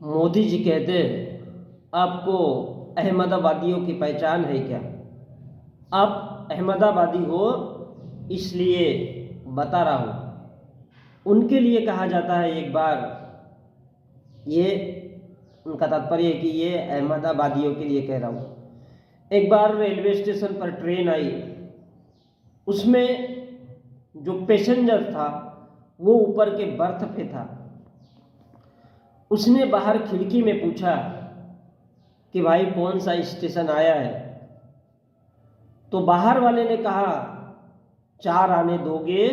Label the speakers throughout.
Speaker 1: मोदी जी कहते आपको अहमदाबादियों की पहचान है क्या? आप अहमदाबादी हो इसलिए बता रहा हूँ। उनके लिए कहा जाता है, एक बार ये उनका तात्पर्य है कि ये अहमदाबादियों के लिए कह रहा हूँ। एक बार रेलवे स्टेशन पर ट्रेन आई, उसमें जो पैसेंजर था वो ऊपर के बर्थ पे था। उसने बाहर खिड़की में पूछा कि भाई कौन सा स्टेशन आया है? तो बाहर वाले ने कहा 4 आने दोगे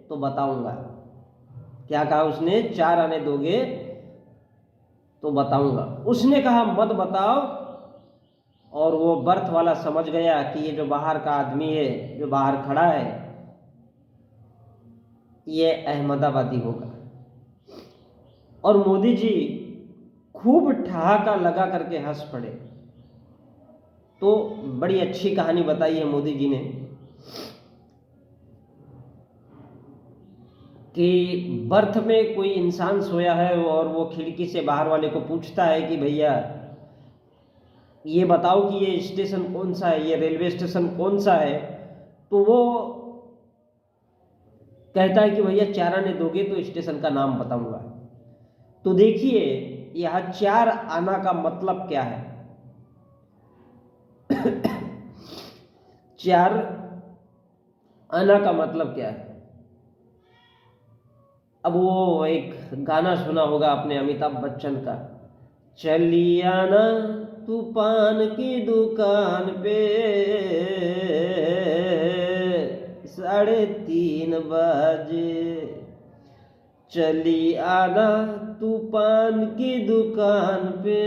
Speaker 1: तो बताऊंगा। क्या कहा उसने? 4 आने दोगे तो बताऊंगा। उसने कहा मत बताओ, और वो बर्थ वाला समझ गया कि ये जो बाहर का आदमी है, जो बाहर खड़ा है, ये अहमदाबादी होगा। और मोदी जी खूब ठहाका लगा करके हंस पड़े। तो बड़ी अच्छी कहानी बताई है मोदी जी ने कि बर्थ में कोई इंसान सोया है और वो खिड़की से बाहर वाले को पूछता है कि भैया ये बताओ कि ये स्टेशन कौन सा है, ये रेलवे स्टेशन कौन सा है? तो वो कहता है कि भैया 4 आने दोगे तो स्टेशन का नाम बताऊंगा। तो देखिए यह 4 आना का मतलब क्या है। 4 आना का मतलब क्या है? अब वो एक गाना सुना होगा आपने अमिताभ बच्चन का, चली आना तू पान की दुकान पे 3:30 बजे, चली आना तू पान की दुकान पे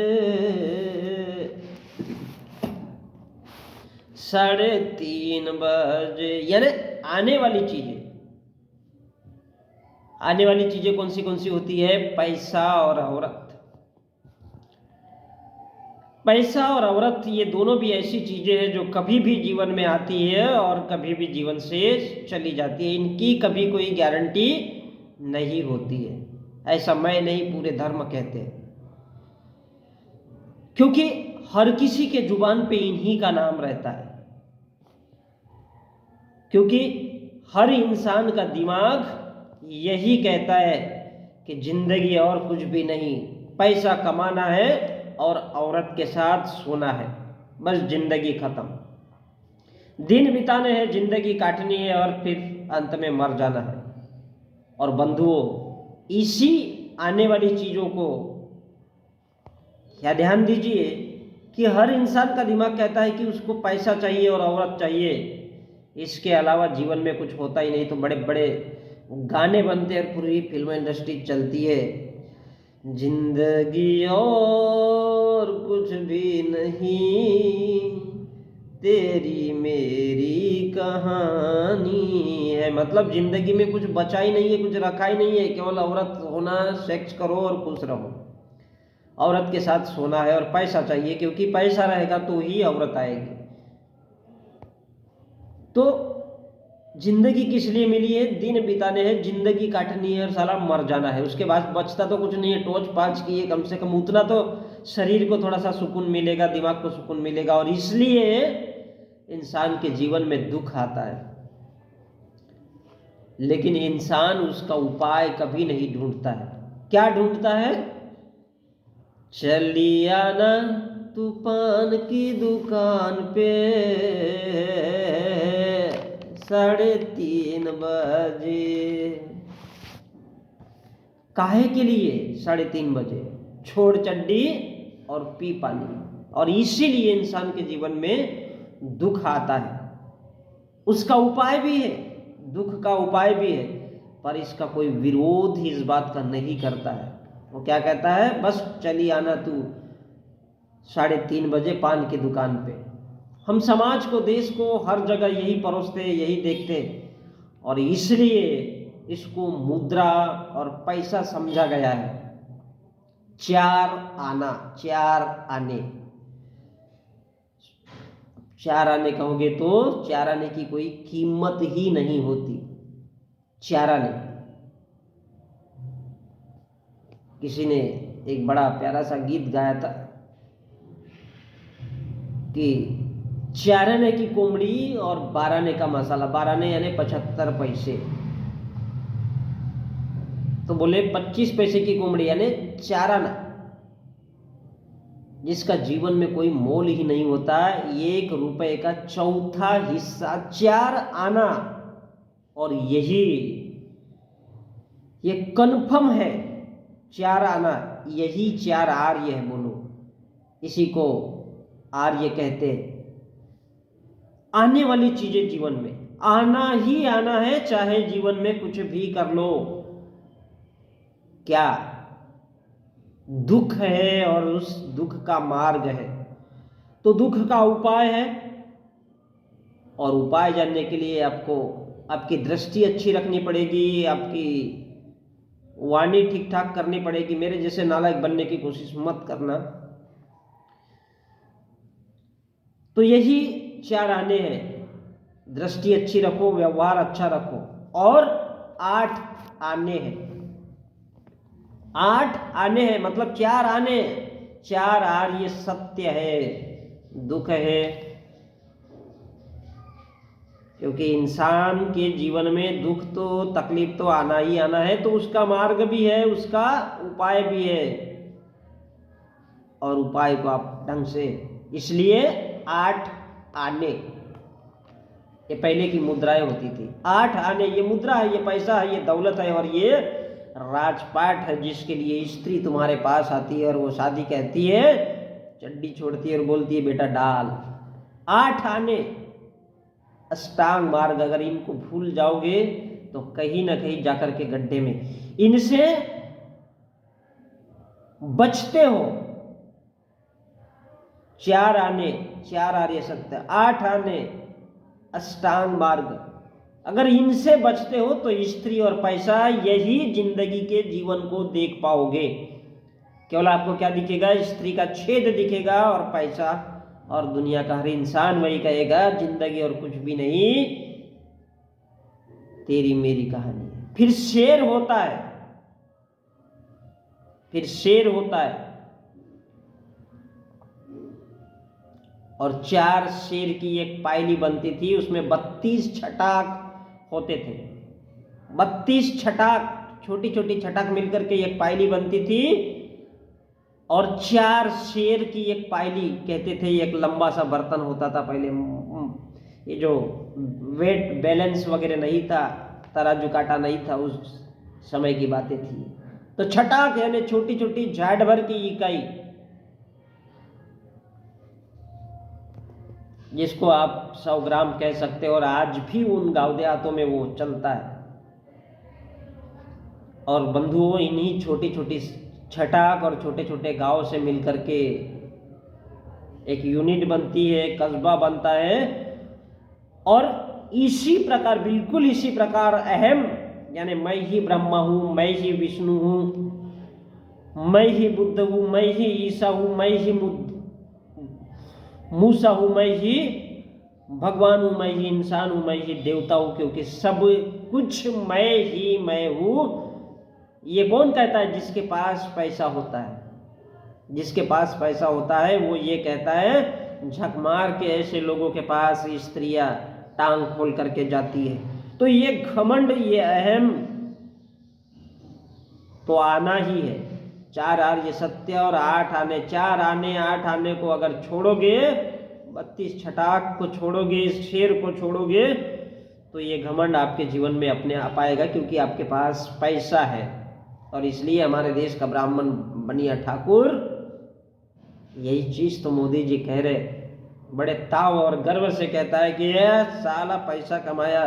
Speaker 1: 3:30 बजे। यानी आने वाली चीजें, आने वाली चीजें कौन सी होती है? पैसा और औरत। पैसा और औरत ये दोनों भी ऐसी चीजें हैं जो कभी भी जीवन में आती है और कभी भी जीवन से चली जाती है। इनकी कभी कोई गारंटी नहीं होती है। ऐसा मैं नहीं, पूरे धर्म कहते हैं। क्योंकि हर किसी के जुबान पे इन्हीं का नाम रहता है। क्योंकि हर इंसान का दिमाग यही कहता है कि जिंदगी और कुछ भी नहीं, पैसा कमाना है और औरत के साथ सोना है, बस जिंदगी खत्म। दिन बिताने हैं, जिंदगी काटनी है और फिर अंत में मर जाना है। और बंधुओं, इसी आने वाली चीजों को या ध्यान दीजिए कि हर इंसान का दिमाग कहता है कि उसको पैसा चाहिए और औरत चाहिए, इसके अलावा जीवन में कुछ होता ही नहीं। तो बड़े बड़े गाने बनते हैं और पूरी फिल्म इंडस्ट्री चलती है, जिंदगी और कुछ भी नहीं, तेरी मेरी कहानी है। मतलब जिंदगी में कुछ बचा ही नहीं है, कुछ रखा ही नहीं है, केवल औरत होना, सेक्स करो और खुश रहो। औरत के साथ सोना है और पैसा चाहिए, क्योंकि पैसा रहेगा तो ही औरत आएगी। तो जिंदगी किस लिए मिली है? दिन बिताने हैं, जिंदगी काटनी है और साला मर जाना है। उसके बाद बचता तो कुछ नहीं है। टोच पाँच की है, कम से कम उतना तो शरीर को थोड़ा सा सुकून मिलेगा, दिमाग को सुकून मिलेगा। और इसलिए इंसान के जीवन में दुख आता है, लेकिन इंसान उसका उपाय कभी नहीं ढूंढता है। क्या ढूंढता है? चली आना तू पान की दुकान पे 3:30 बजे। काहे के लिए 3:30 बजे? छोड़ चड्डी और पी पानी। और इसीलिए इंसान के जीवन में दुख आता है। उसका उपाय भी है, दुख का उपाय भी है, पर इसका कोई विरोध ही इस बात का नहीं करता है। वो क्या कहता है? बस चली आना तू 3:30 बजे पान की दुकान पे। हम समाज को, देश को हर जगह यही परोसते, यही देखते, और इसलिए इसको मुद्रा और पैसा समझा गया है। 4 आना, 4 आने। 4 आने कहोगे तो 4 आने की कोई कीमत ही नहीं होती। 4 आने किसी ने एक बड़ा प्यारा सा गीत गाया था कि 4 आने की कोमड़ी और 12 आने का मसाला, 12 आने यानी 75 पैसे, तो बोले 25 पैसे की कोमड़ी यानी 4 आना, जिसका जीवन में कोई मोल ही नहीं होता, 1 रुपए का चौथा हिस्सा 4 आना। और यही ये कन्फर्म है, 4 आना यही 4 आर्य है। बोलो, इसी को आर्य कहते हैं। आने वाली चीजें जीवन में आना ही आना है, चाहे जीवन में कुछ भी कर लो। क्या दुख है और उस दुख का मार्ग है, तो दुख का उपाय है। और उपाय जानने के लिए आपको आपकी दृष्टि अच्छी रखनी पड़ेगी, आपकी वाणी ठीक ठाक करनी पड़ेगी। मेरे जैसे नालायक बनने की कोशिश मत करना। तो यही 4 आने हैं, दृष्टि अच्छी रखो, व्यवहार अच्छा रखो। और 8 आने हैं, 8 आने हैं मतलब 4 आने, 4 आर्य सत्य है, दुख है। क्योंकि इंसान के जीवन में दुख तो तकलीफ तो आना ही आना है, तो उसका मार्ग भी है, उसका उपाय भी है। और उपाय को आप ढंग से, इसलिए 8 आने, ये पहले की मुद्राएं होती थी। 8 आने, ये मुद्रा है, ये पैसा है, ये दौलत है, और ये राजपाट है, जिसके लिए स्त्री तुम्हारे पास आती है और वो शादी कहती है, चड्डी छोड़ती है और बोलती है बेटा डाल। 8 आने अष्टांग मार्ग, अगर इनको भूल जाओगे तो कहीं ना कहीं जाकर के गड्ढे में, इनसे बचते हो। 4 आने, 4 आर्य सत्य, 8 आने अष्टांग मार्ग, अगर इनसे बचते हो तो स्त्री और पैसा, यही जिंदगी के जीवन को देख पाओगे। केवल आपको क्या दिखेगा? स्त्री का छेद दिखेगा और पैसा, और दुनिया का हर इंसान वही कहेगा जिंदगी और कुछ भी नहीं, तेरी मेरी कहानी है। फिर शेर होता है, फिर शेर होता है। और 4 शेर की एक पायली बनती थी, उसमें 32 छटाक होते थे। 32 छटाक, छोटी छोटी छटाक मिलकर के एक पायली बनती थी। और 4 शेर की एक पायली कहते थे। एक लंबा सा बर्तन होता था पहले, ये जो वेट बैलेंस वगैरह नहीं था, तराजू काटा नहीं था, उस समय की बातें थी। तो छटाक यानी छोटी छोटी झाड़ भर की इकाई, जिसको आप 100 ग्राम कह सकते हो, और आज भी उन गांव देहातों में वो चलता है। और बंधुओं, इन्हीं छोटी छोटी छटाक और छोटे छोटे गांव से मिलकर के एक यूनिट बनती है, कस्बा बनता है। और इसी प्रकार, बिल्कुल इसी प्रकार अहम, यानी मैं ही ब्रह्मा हूं, मैं ही विष्णु हूं, मैं ही बुद्ध हूं, मैं ही ईसा हूं, मैं ही मूसा हूं, मैं ही भगवान हूं, मैं ही इंसान हूं, मैं ही देवता हूं, क्योंकि सब कुछ मैं हूं। ये कौन कहता है? जिसके पास पैसा होता है। जिसके पास पैसा होता है वो ये कहता है। झक मार के ऐसे लोगों के पास स्त्रियां टांग खोल करके जाती है। तो ये घमंड, ये अहम तो आना ही है। 4 आर्य सत्य और 8 आने, 4 आने 8 आने को अगर छोड़ोगे, 32 छटाक को छोड़ोगे, इस शेर को छोड़ोगे, तो ये घमंड आपके जीवन में अपने आप आएगा, क्योंकि आपके पास पैसा है। और इसलिए हमारे देश का ब्राह्मण बनिया ठाकुर यही चीज तो मोदी जी कह रहे, बड़े ताव और गर्व से कहता है कि ये साला पैसा कमाया,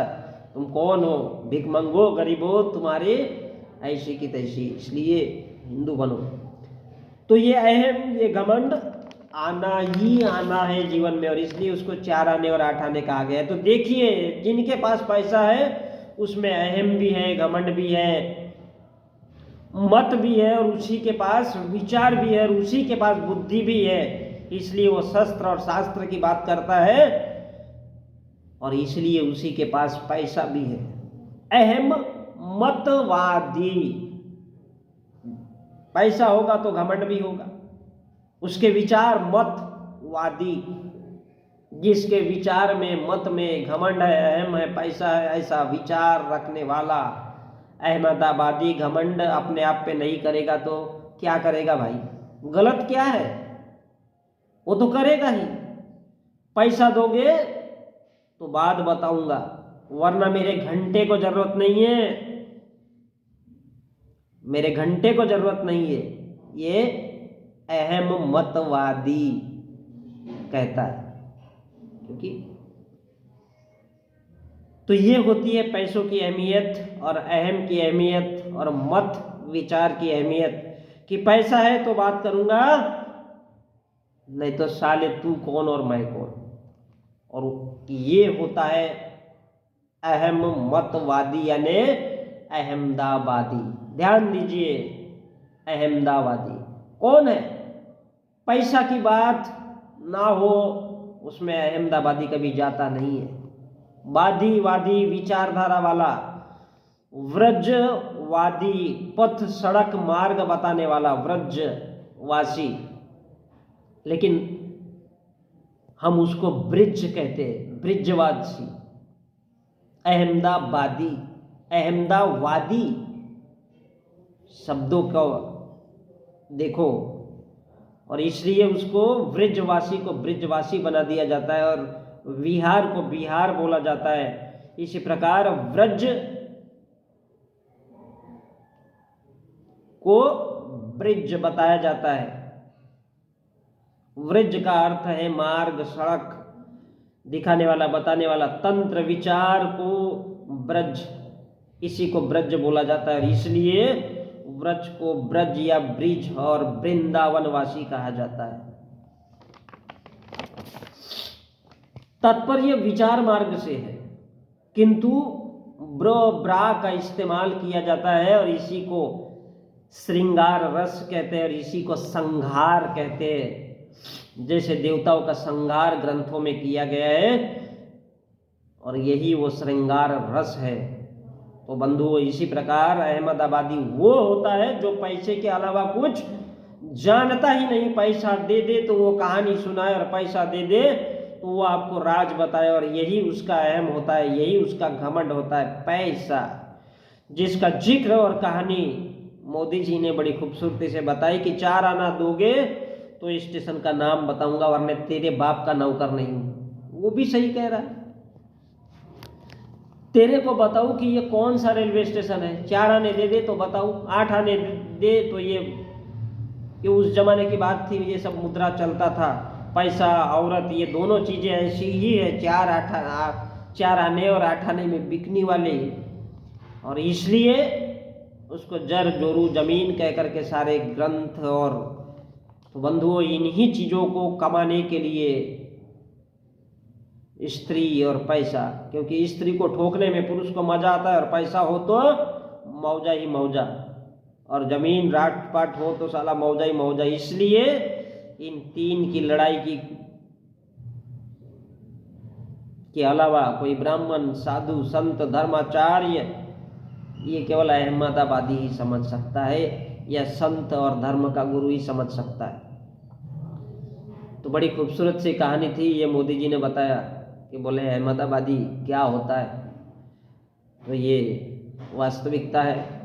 Speaker 1: तुम कौन हो? भिखमंगो, गरीबो, तुम्हारी ऐसी की तैसी, इसलिए हिंदू बनो। तो ये अहम, ये घमंड आना ही आना है जीवन में, और इसलिए उसको 4 आने और 8 आने कहा गया है। तो देखिए, जिनके पास पैसा है उसमें अहम भी है, घमंड भी है, मत भी है, और उसी के पास विचार भी है, और उसी के पास बुद्धि भी है। इसलिए वो शस्त्र और शास्त्र की बात करता है, और इसलिए उसी के पास पैसा भी है। अहम मतवादी, पैसा होगा तो घमंड भी होगा। उसके विचार मतवादी, जिसके विचार में, मत में घमंड है, अहम है, पैसा है, ऐसा विचार रखने वाला अहमदाबादी घमंड अपने आप पे नहीं करेगा तो क्या करेगा भाई? गलत क्या है? वो तो करेगा ही। पैसा दोगे तो बात बताऊंगा, वरना मेरे घंटे को जरूरत नहीं है, मेरे घंटे को जरूरत नहीं है, ये अहम मतवादी कहता है। क्योंकि तो ये होती है पैसों की अहमियत और अहम की अहमियत और मत विचार की अहमियत, कि पैसा है तो बात करूंगा, नहीं तो साले तू कौन और मैं कौन। और ये होता है अहम मतवादी यानी अहमदाबादी। ध्यान दीजिए, अहमदाबादी कौन है? पैसा की बात ना हो उसमें अहमदाबादी कभी जाता नहीं है। वादी विचारधारा वाला, व्रजवादी, पथ सड़क मार्ग बताने वाला व्रजवासी, लेकिन हम उसको ब्रिज कहते हैं, ब्रिजवासी। अहमदाबादी, अहमदावादी शब्दों को देखो, और इसलिए उसको ब्रिजवासी को ब्रिजवासी बना दिया जाता है और विहार को बिहार बोला जाता है। इसी प्रकार व्रज को ब्रिज बताया जाता है। व्रज का अर्थ है मार्ग, सड़क दिखाने वाला, बताने वाला। तंत्र विचार को ब्रज, इसी को ब्रज बोला जाता है, इसलिए व्रज को ब्रज या ब्रिज और वृंदावनवासी कहा जाता है। तात्पर्य विचार मार्ग से है, किंतु ब्र ब्रा का इस्तेमाल किया जाता है और इसी को श्रृंगार रस कहते हैं और इसी को संहार कहते हैं। जैसे देवताओं का संहार ग्रंथों में किया गया है और यही वो श्रृंगार रस है। तो बंधुओं, इसी प्रकार अहमदाबादी वो होता है जो पैसे के अलावा कुछ जानता ही नहीं। पैसा दे दे तो वो कहानी सुनाए और पैसा दे दे तो वो आपको राज बताए, और यही उसका अहम होता है, यही उसका घमंड होता है, पैसा, जिसका जिक्र और कहानी मोदी जी ने बड़ी खूबसूरती से बताई कि 4 आना दोगे तो स्टेशन का नाम बताऊंगा, वरना तेरे बाप का नौकर नहीं हूं। वो भी सही कह रहा है। तेरे को बताऊं कि ये कौन सा रेलवे स्टेशन है, 4 आने दे दे तो बताऊं, 8 आने दे तो ये उस जमाने की बात थी, ये सब मुद्रा चलता था। पैसा, औरत, ये दोनों चीजें ऐसी ही है, 4 आने और 8 आने में बिकने वाले, और इसलिए उसको जर जोरू जमीन कह करके सारे ग्रंथ। और तो बंधुओं, इन्हीं चीजों को कमाने के लिए स्त्री और पैसा, क्योंकि स्त्री को ठोकने में पुरुष को मजा आता है और पैसा हो तो मौजा ही मौजा, और जमीन राट पाट हो तो साला मौजा ही मौजा। इसलिए इन 3 की लड़ाई के अलावा कोई ब्राह्मण, साधु, संत, धर्माचार्य, ये केवल अहमदाबादी ही समझ सकता है, या संत और धर्म का गुरु ही समझ सकता है। तो बड़ी खूबसूरत सी कहानी थी, ये मोदी जी ने बताया कि बोले अहमदाबादी क्या होता है। तो ये वास्तविकता है।